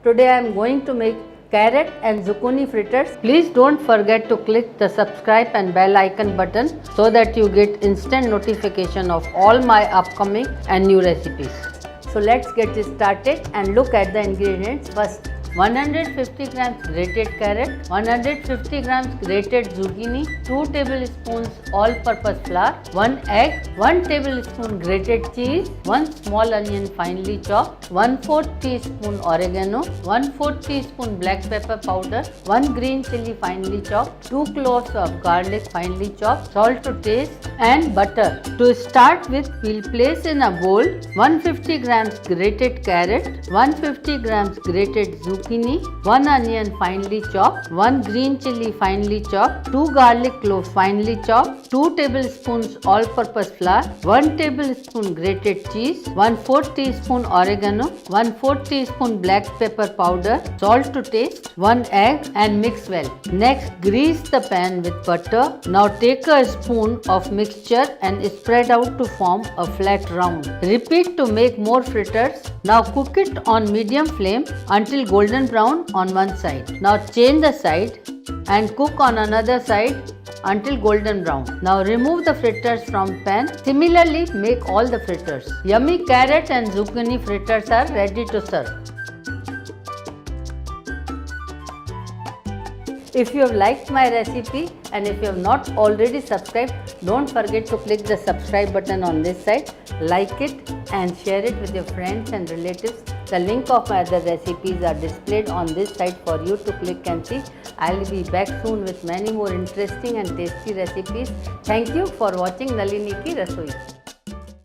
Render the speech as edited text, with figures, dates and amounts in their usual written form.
Today I am going to make carrot and zucchini fritters. Please don't forget to click the subscribe and bell icon button so that you get instant notification of all my upcoming and new recipes. So let's get started and look at the ingredients first. 150 grams grated carrot, 150 grams grated zucchini, 2 tablespoons all-purpose flour, 1 egg, 1 tablespoon grated cheese, 1 small onion finely chopped, 1/4 teaspoon oregano, 1/4 teaspoon black pepper powder, 1 green chilli finely chopped, 2 cloves of garlic finely chopped, salt to taste and butter. To start with, we'll place in a bowl 150 grams grated carrot, 150 grams grated zucchini, 1 onion finely chopped, 1 green chilli finely chopped, 2 garlic cloves finely chopped, 2 tablespoons all-purpose flour, 1 tablespoon grated cheese, 1/4 teaspoon oregano, 1/4 teaspoon black pepper powder, salt to taste, 1 egg and mix well. Next, grease the pan with butter. Now take a spoon of mixture and spread out to form a flat round. Repeat to make more fritters. Now cook it on medium flame until golden brown on one side. Now change the side and cook on another side until golden brown. Now remove the fritters from pan. Similarly, make all the fritters. Yummy carrot and zucchini fritters are ready to serve. If you have liked my recipe and if you have not already subscribed, don't forget to click the subscribe button on this side, like it and share it with your friends and relatives. The link of my other recipes are displayed on this side for you to click and see. I'll be back soon with many more interesting and tasty recipes. Thank you for watching Nalini Ki Rasoi.